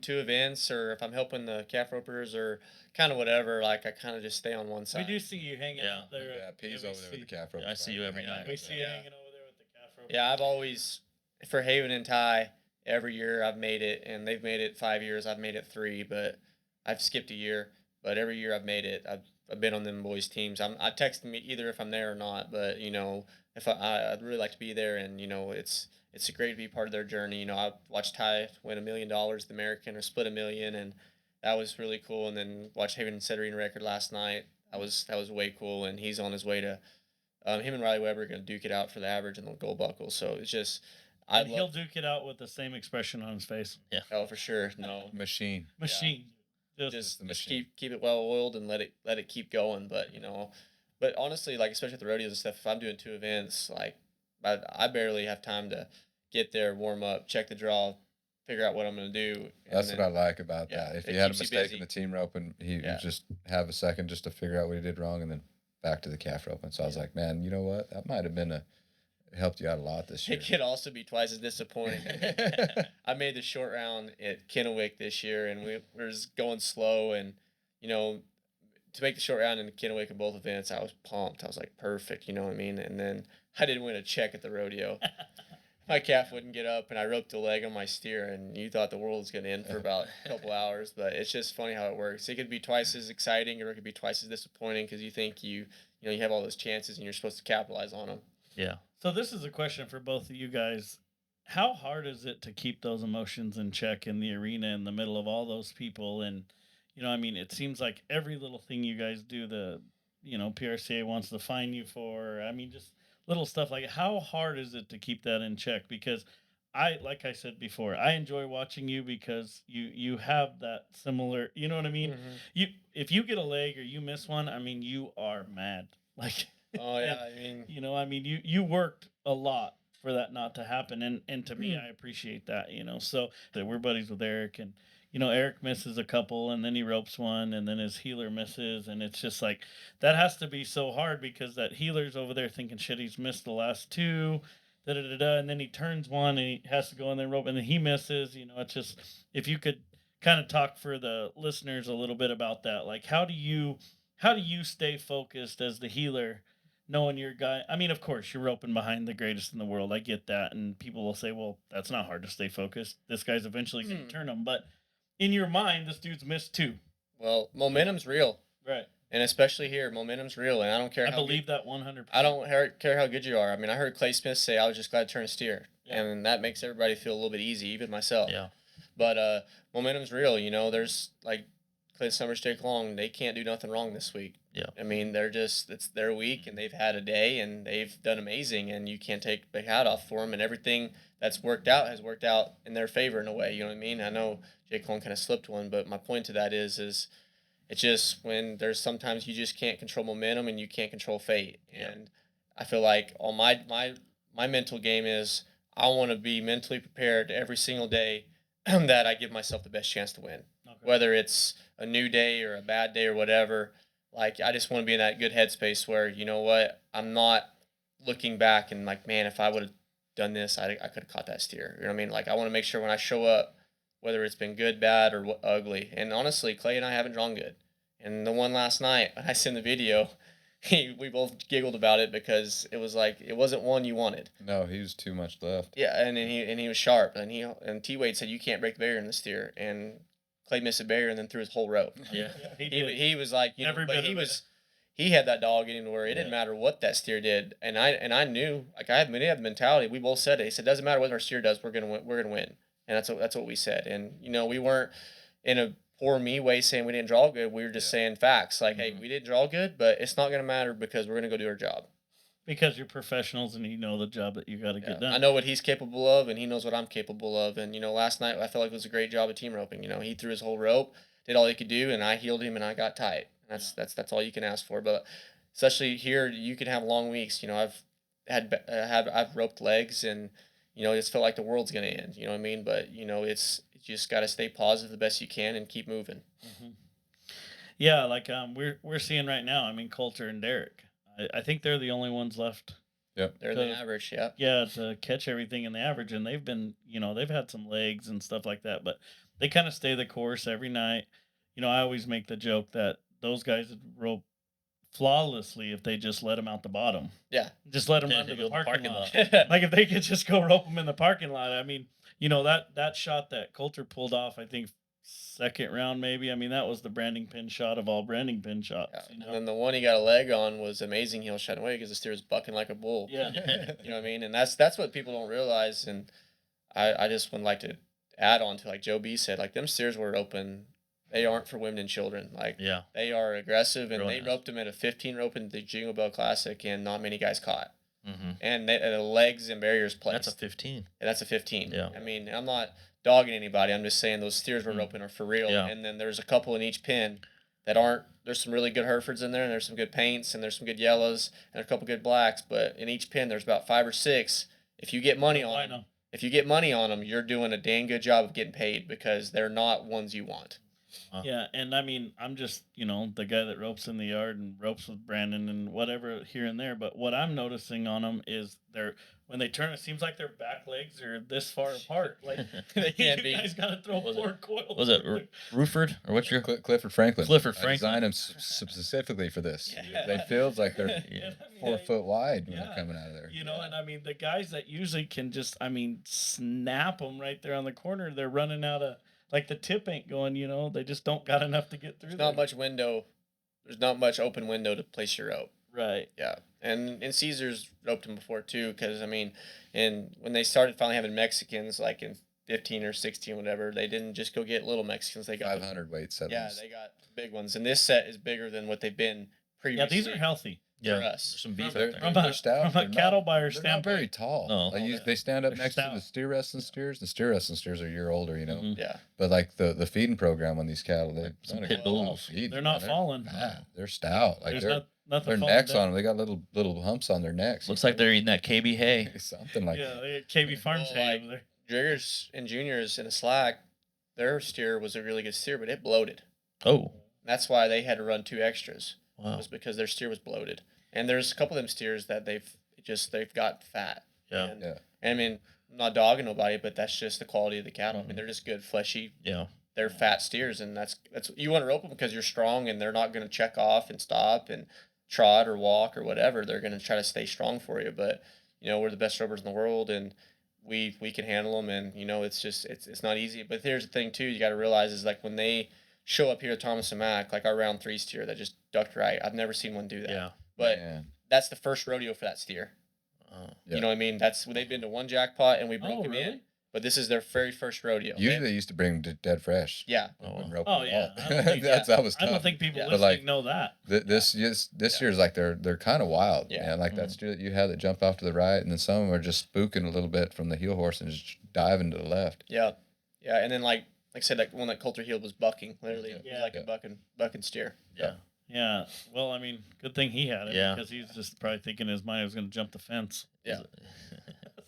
events, or if I'm helping the calf ropers or kind of whatever, like I kind of just stay on one We side. do see you hanging out there. Yeah, P's we over there with the see- calf rope. I see you every night. We see you hanging over there with the calf rope. Yeah, I've always, for Haven and Ty, every year I've made it, and they've made it 5 years. I've made it 3, but I've skipped a year. But every year I've made it. I've been on them boys' teams. I text them either if I'm there or not. But if I'd really like to be there, and it's great to be part of their journey. I watched Ty win $1 million at the American, or split $1 million, and that was really cool. And then watched Haven and Cedrine record last night. That was way cool, and he's on his way to. Him and Riley Weber are going to duke it out for the average and the gold buckle. So it's just. And he'll duke it out with the same expression on his face. Yeah. Oh, for sure. No. Machine. Just keep it well oiled and let it keep going. But honestly, like especially at the rodeos and stuff, if I'm doing 2 events, like I barely have time to get there, warm up, check the draw, figure out what I'm gonna do. That's what I like about that. If it he had a keeps you mistake busy. in the team rope, and he would just have a second just to figure out what he did wrong, and then back to the calf rope. And so I was like, man, you know what? That might have been helped you out a lot this year. It could also be twice as disappointing. I made the short round at Kennewick this year, and we were just going slow, and to make the short round in Kennewick in both events, I was pumped. I was like, perfect, you know what I mean? And then I didn't win a check at the rodeo. My calf wouldn't get up, and I roped a leg on my steer, and you thought the world was going to end for about a couple hours. But it's just funny how it works. It could be twice as exciting, or it could be twice as disappointing, because you think you have all those chances, and you're supposed to capitalize on them. Yeah. So this is a question for both of you guys. How hard is it to keep those emotions in check in the arena in the middle of all those people? And, it seems like every little thing you guys do, PRCA wants to fine you for, just little stuff like how hard is it to keep that in check? Because like I said before, I enjoy watching you because you have that similar, you know what I mean? Mm-hmm. If you get a leg or you miss one, you are mad. Like, oh yeah, you worked a lot for that not to happen, and to me, I appreciate that. So that we're buddies with Eric, and Eric misses a couple, and then he ropes one, and then his healer misses, and it's just like that has to be so hard, because that healer's over there thinking, shit, he's missed the last 2, and then he turns one, and he has to go in there and rope, and then he misses. It's just, if you could kind of talk for the listeners a little bit about that, like how do you stay focused as the healer, knowing your guy? Of course, you're roping behind the greatest in the world. I get that. And people will say, well, that's not hard to stay focused. This guy's eventually going to turn them. But in your mind, this dude's missed 2. Well, momentum's real. Right. And especially here, momentum's real. And I don't care I believe that 100%. I don't care how good you are. I heard Clay Smith say, I was just glad to turn a steer. Yeah. And that makes everybody feel a little bit easy, even myself. Yeah. But momentum's real. There's like Clay Summer Stake Long, they can't do nothing wrong this week. Yeah. I mean, it's their week, and they've had a day, and they've done amazing, and you can't take the hat off for them, and everything that's worked out has worked out in their favor in a way. You know what I mean? I know Jake Long kind of slipped one, but my point to that is it's just when there's sometimes you just can't control momentum and you can't control fate. Yeah. And I feel like on my mental game is I want to be mentally prepared every single day that I give myself the best chance to win. Okay. Whether it's a new day or a bad day or whatever, like I just want to be in that good headspace where, you know what, I'm not looking back and like, man, if I would have done this, I could have caught that steer. You know what I mean? Like I want to make sure when I show up, whether it's been good, bad, or ugly. And honestly, Clay and I haven't drawn good. And the one last night, when I sent the video, we both giggled about it because it was like it wasn't one you wanted. No, he was too much left. Yeah, and he was sharp, and T Wade said you can't break the barrier in the steer, and Clay missed a barrier and then threw his whole rope. Yeah. He was like, you know, Every but bit he of was he had that dog in him where it didn't Yeah. matter what that steer did, and I knew, like I had the mentality. We both said it. He said, doesn't matter what our steer does, we're gonna win. We're gonna win, and that's what we said. And you know, we weren't in a poor me way saying we didn't draw good. We were just saying facts, like, hey, we didn't draw good, but it's not gonna matter because we're gonna go do our job. Because you're professionals and you know the job that you got to get done. I know what he's capable of, and he knows what I'm capable of. And you know, last night I felt like it was a great job of team roping. You know, he threw his whole rope, did all he could do, and I healed him, and I got tight. And that's all you can ask for. But especially here, you can have long weeks. You know, I've roped legs, and you know, it's felt like the world's gonna end. You know what I mean? But you know, you just got to stay positive the best you can and keep moving. Mm-hmm. Yeah, like we're seeing right now. I mean, Coulter and Derek. I think they're the only ones left. Yep. They're the average, yeah. Yeah, to catch everything in the average, and they've been, you know, they've had some legs and stuff like that, but they kind of stay the course every night. You know, I always make the joke that those guys would rope flawlessly if they just let them out the bottom. Yeah. Just let them Yeah, run to go the to the parking parking lot. Like if they could just go rope them in the parking lot. I mean, you know, that shot that Coulter pulled off, I think second round maybe. I mean, that was the branding pin shot of all branding pin shots. Yeah. You know? And then the one he got a leg on was amazing. Heel shot away because the steer was bucking like a bull. Yeah. You know what I mean? And that's what people don't realize. And I just would like to add on to like Joe B said, like them steers were open. They aren't for women and children. Like Yeah. they are aggressive, and Real they nice. roped them at a 15 rope in the Jingle Bell Classic, and not many guys caught. Mm-hmm. And the legs and barriers placed. That's a 15. And that's a 15. Yeah. I mean, I'm not dogging anybody. I'm just saying those steers we're roping are for real. Yeah. And then there's a couple in each pin that aren't. There's some really good Herefords in there, and there's some good paints, and there's some good yellows, and a couple good blacks. But in each pin, there's about 5 or 6. If you get money on them, you're doing a dang good job of getting paid because they're not ones you want. Yeah, and I mean, I'm just, you know, the guy that ropes in the yard and ropes with Brandon and whatever here and there. But what I'm noticing on them is when they turn, it seems like their back legs are this far apart. Like They can't you be. guys got to throw Was 4 coils. Was it Ruford or what's your Clifford Franklin. Clifford I Franklin. designed them specifically for this. Yeah. They feels like they're Yeah. And I mean, 4 foot wide when Yeah. they're coming out of there. You know, and I mean, the guys that usually can just, I mean, snap them right there on the corner, they're running out of, like the tip ain't going, you know, they just don't got enough to get through. There's not much window. There's not much open window to place your rope. Right. Yeah, and Cesar's roped them before too, because I mean, and when they started finally having Mexicans, like in 15 or 16, whatever, they didn't just go get little Mexicans. They got 500 weight settings. yeah, they got big ones, and this set is bigger than what they've been Yeah, previously. these are healthy. Yeah. for us. There's some beef They're, out there. From they're a- stout. from a They're cattle not- buyer's they're not very standpoint. tall. No. Like Yeah. they stand up They're next to stout. the steer wrestling steers. The steer wrestling steers are a year older, you know. Mhm. Yeah, But like the feeding program on these cattle, they're Some not pit a- bulls. feed, They're not man. falling. Fat. They're stout. Like There's their nothing falling necks down. on them. They got little humps on their necks. Looks like they're eating that KB hay. something like Yeah, that. they got KB Farms Well, hay like- over there. Driggers and Juniors in a slack, their steer was a really good steer, but it bloated. Oh. That's why they had to run 2 extras. Wow. Was because their steer was bloated. And there's a couple of them steers that they've got fat. Yeah. And, Yeah. I mean, I'm not dogging nobody, but that's just the quality of the cattle. I mean, they're just good, fleshy. Yeah. They're fat steers, and that's you want to rope them because you're strong, and they're not going to check off and stop and trot or walk or whatever. They're going to try to stay strong for you. But you know, we're the best ropers in the world, and we can handle them. And you know, it's just it's not easy. But here's the thing too: you got to realize is like when they show up here at Tolleson-Mack, like our round 3 steer that just ducked right. I've never seen one do that. Yeah. But Man. that's the first rodeo for that steer. Oh. Yeah. You know what I mean? They've been to 1 jackpot, and we broke Oh, him really? in. but this is their very first rodeo. Usually they used to bring them to dead fresh. Yeah. Wouldn't rope Oh them at yeah, all. I don't think, That was I tough. don't think people Yeah. But, listening like, know that. This year's like they're kind of wild. Yeah. Man. Like that steer that you had that jumped off to the right, and then some of them are just spooking a little bit from the heel horse and just diving to the left. Yeah. Yeah. And then like I said, that one that Coulter heeled was bucking, literally. It was Yeah. like a bucking steer. Yeah. Yeah. Well, I mean, good thing he had it. Yeah. Because he's just probably thinking in his mind he was going to jump the fence. Yeah.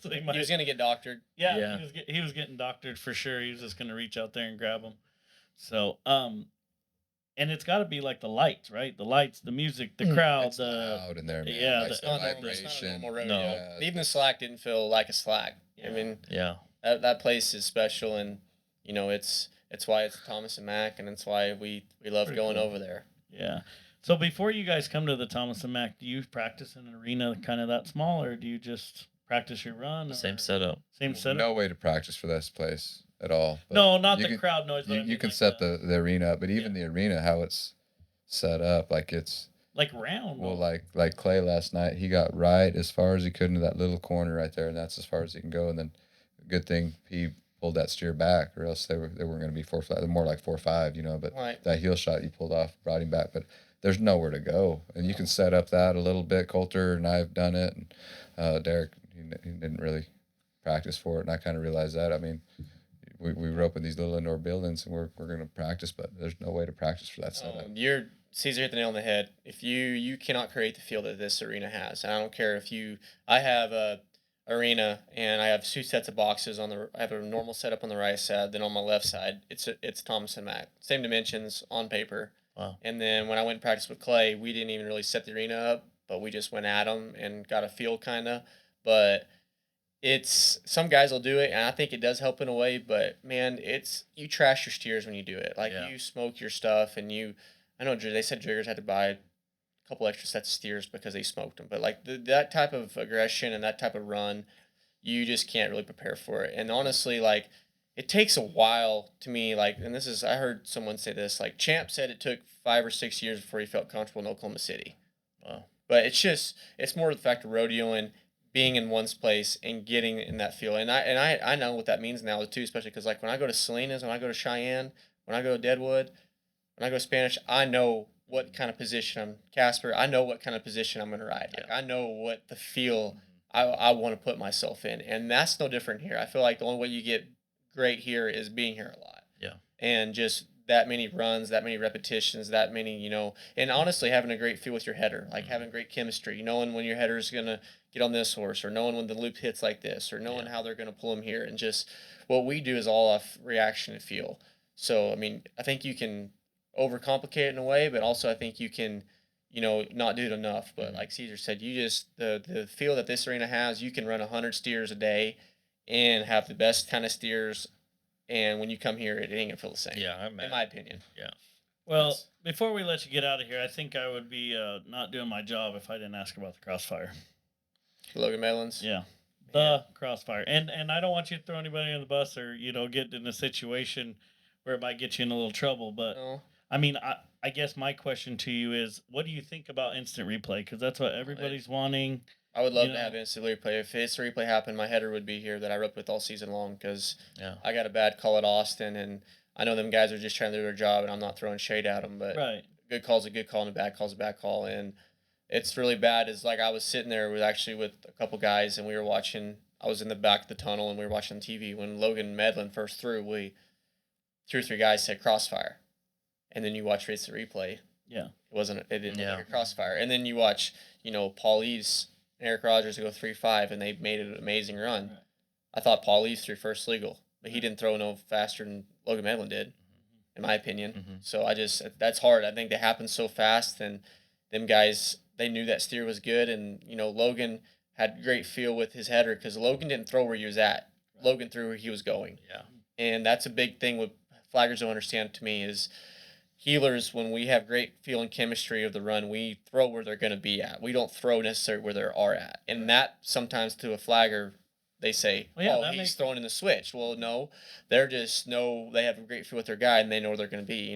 So he might. He was gonna get doctored. Yeah. Yeah. He was getting doctored for sure. He was just going to reach out there and grab him. So, and it's got to be like the lights, right? The lights, the music, the crowd, It's the loud in there, man. yeah, Like It's the not normal. It's not a vibration. normal rodeo. No. Yeah. Even the slack didn't feel like a slack. Yeah. I mean, Yeah. that place is special, and you know it's why it's Tolleson-Mack, and it's why we love Pretty going cool. over there. yeah. So before you guys come to the Tolleson-Mack, do you practice in an arena kind of that small, or do you just practice your run? Same or setup. Same setup. No way to practice for this place at all. But No, not you the can- crowd noise. But I You mean can like set the arena up, but even the arena, how it's set up, like it's like round. well, like Clay last night, he got right as far as he could into that little corner right there, and that's as far as he can go. And then, good thing he pulled that steer back, or else they weren't going to be 4 flat. They're more like 4-5, you know. But Right. that heel shot you pulled off brought him back. But there's nowhere to go, and you can set up that a little bit. Coulter and I've done it, and Derek he didn't really practice for it, and I kind of realized that. I mean, we rope in these little indoor buildings, and we're going to practice, but there's no way to practice for that setup. Cesar hit the nail on the head. If you cannot create the feel that this arena has, and I don't care if I have a arena and I have 2 sets of boxes I have a normal setup on the right side, then on my left side it's Tolleson-Mack, same dimensions on paper. Wow. And then when I went and practiced with Clay, we didn't even really set the arena up, but we just went at them and got a feel kind of. But it's some guys will do it, and I think it does help in a way. But man, you trash your steers when you do it. Like Yeah. you smoke your stuff, and I know they said Driggers had to buy a couple extra sets of steers because they smoked them. But like that type of aggression and that type of run, you just can't really prepare for it. And honestly, like it takes a while to me. Like, and I heard someone say this. Like Champ said, it took 5 or 6 years before he felt comfortable in Oklahoma City. Wow. But it's more the fact of rodeoing, being in one's place and getting in that feel. And I know what that means now too, especially because like when I go to Salinas, when I go to Cheyenne, when I go to Deadwood, when I go to Spanish, I know what kind of position Casper. I know what kind of position I'm going to ride. Like, I know what the feel I want to put myself in, and that's no different here. I feel like the only way you get great here is being here a lot. Yeah. And just that many runs, that many repetitions, that many, and honestly having a great feel with your header, like having great chemistry, knowing when your header is going to get on this horse, or knowing when the loop hits like this, or knowing how they're going to pull them here. And just what we do is all off reaction and feel. So, I mean, I think you can overcomplicate it in a way, but also I think you can, not do it enough. But like Cesar said, you just, the feel that this arena has, you can run 100 steers a day and have the best kind of steers. And when you come here, it ain't gonna feel the same. Yeah, I'm in my opinion. Yeah. Well, Yes. before we let you get out of here, I think I would be not doing my job if I didn't ask about the crossfire. Logan Medlins. Yeah. The crossfire. And I don't want you to throw anybody on the bus or, get in a situation where it might get you in a little trouble. But, No. I mean, I guess my question to you is, what do you think about instant replay? Because that's what everybody's wanting. I would love You to know. have instant replay. If instant replay happened, my header would be here that I roped with all season long because Yeah. I got a bad call at Austin, and I know them guys are just trying to do their job, and I'm not throwing shade at them, but Right. good call's a good call and a bad call's a bad call. And it's really bad. Is like I was sitting there with a couple guys, and we were watching. I was in the back of the tunnel, and we were watching TV when Logan Medlin first threw. 2 or 3 guys said crossfire, and then you watch instant replay. Yeah. It didn't look like a crossfire. And then you watch, Paul Eves and Eric Rogers go 3-5, and they made an amazing run. Right. I thought Paul Eves threw first legal, but he didn't throw no faster than Logan Medlin did, in my opinion. Mm-hmm. So that's hard. I think that happened so fast, and them guys, they knew that steer was good, and, Logan had great feel with his header because Logan didn't throw where he was at. Logan threw where he was going. Yeah. And that's a big thing what flaggers don't understand to me is healers, when we have great feel and chemistry of the run, we throw where they're going to be at. We don't throw necessarily where they are at. And that sometimes to a flagger, they say, Well, yeah, oh, that he's makes- throwing in the switch. Well, no, they have a great feel with their guy and they know where they're going to be.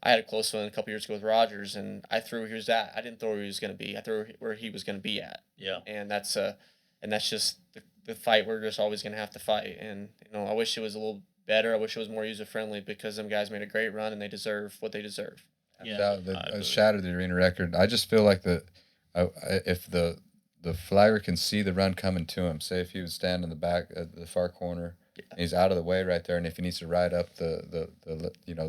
I had a close one a couple years ago with Rogers, and I threw where he was at. I didn't throw where he was going to be. I threw where he was going to be at. Yeah. And that's just the fight we're just always gonna have to fight. And I wish it was a little better. I wish it was more user friendly because them guys made a great run and they deserve what they deserve. Yeah, Shattered the arena record. I just feel like if the flagger can see the run coming to him, say if he would stand in the back at the far corner, and he's out of the way right there, and if he needs to ride up the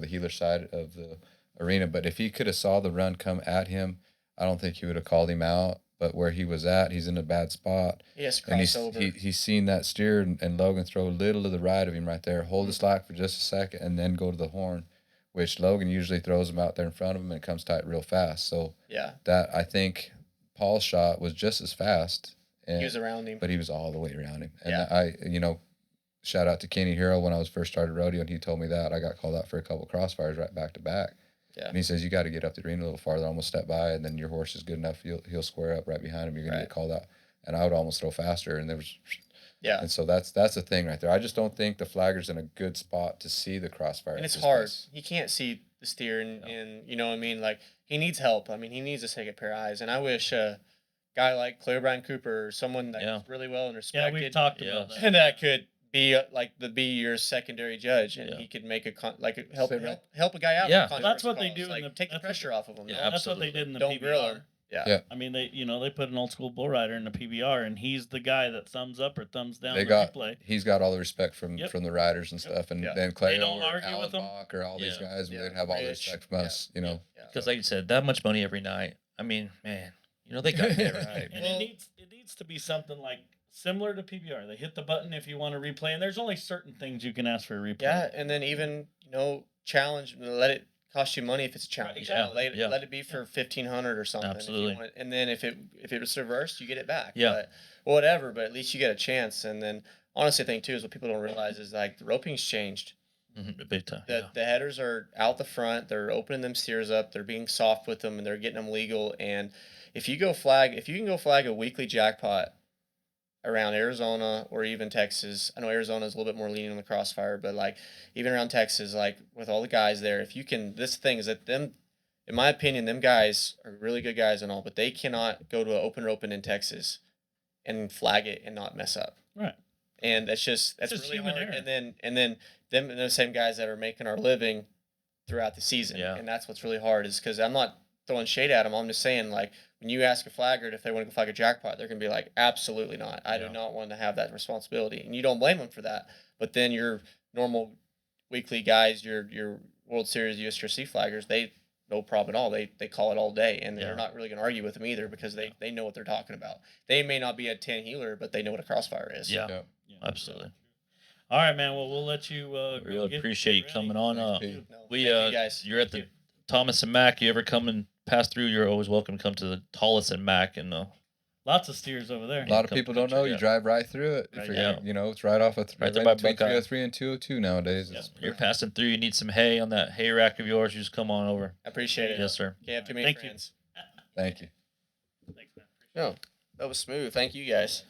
healer side of the arena, but if he could have saw the run come at him, I don't think he would have called him out. But where he was at, he's in a bad spot. Yes, and crossover. he's seen that steer and Logan throw a little to the right of him right there, hold the slack for just a second, and then go to the horn, which Logan usually throws him out there in front of him and it comes tight real fast. So that I think Paul's shot was just as fast. And, he was around him. But he was all the way around him. And shout out to Kenny Hero when I was first started rodeo, and he told me that. I got called out for a couple crossfires right back to back. Yeah. And he says, you got to get up the arena a little farther, almost step by, and then your horse is good enough. He'll square up right behind him. You're going to get called out. And I would almost throw faster. And there was, And so that's the thing right there. I just don't think the flagger's in a good spot to see the crossfire. And it's hard. He can't see the steer, and you know what I mean? Like, he needs help. I mean, he needs a second pair of eyes. And I wish a guy like Claire Brian Cooper or someone that's really well and respected. Yeah, we've talked about that. And that could be your secondary judge, and he could make help a guy out. Yeah, that's what they do. Take the pressure off of him. Yeah, that's what they did in the Don't PBR. grill him. Yeah. I mean, they put an old school bull rider in the PBR, and he's the guy that thumbs up or thumbs down the replay. He's got all the respect from the riders and stuff, and then Clay don't argue with him, or all these guys. They'd have all the respect from us, Because like you said, that much money every night. I mean, man, they got it right. And it needs to be something like similar to PBR. They hit the button if you want to replay, and there's only certain things you can ask for a replay. Yeah, and then even challenge, let it cost you money if it's a challenge. Exactly. Let it be for $1,500 or something. Absolutely. And then if it was reversed, you get it back. Yeah. But whatever. But at least you get a chance. And then honestly, I think too is what people don't realize is like the roping's changed. Big time. The headers are out the front. They're opening them steers up. They're being soft with them, and they're getting them legal. And if you can go flag a weekly jackpot around Arizona or even Texas. I know Arizona is a little bit more lenient on the crossfire, but like even around Texas, like with all the guys there, if you can, this thing is that them, in my opinion, them guys are really good guys and all, but they cannot go to an open rope in Texas and flag it and not mess up. Right. And that's really human hard. error. And then them, those same guys that are making our living throughout the season. Yeah. And that's what's really hard is because I'm not throwing shade at them. I'm just saying, like, when you ask a flagger if they want to go flag a jackpot, they're going to be like, absolutely not. I do not want to have that responsibility. And you don't blame them for that. But then your normal weekly guys, your World Series USRC flaggers, they no problem at all. They call it all day. And they're not really going to argue with them either because they know what they're talking about. They may not be a 10 healer, but they know what a crossfire is. Yeah. Absolutely. All right, man. Well, we'll let you. Really appreciate you coming on. Thank you guys. You're at the Tolleson-Mack. You ever come and pass through? You're always welcome to come to the Tolleson-Mack, and lots of steers over there. A lot of people don't know. You drive right through it. It's right off of right there by between Buckeye. 303 and 202 nowadays. Yeah. You're passing through. You need some hay on that hay rack of yours. You just come on over. I appreciate it. Yes, sir. Can't have too many friends. Thank you. Thanks, man. No, that was smooth. Thank you guys.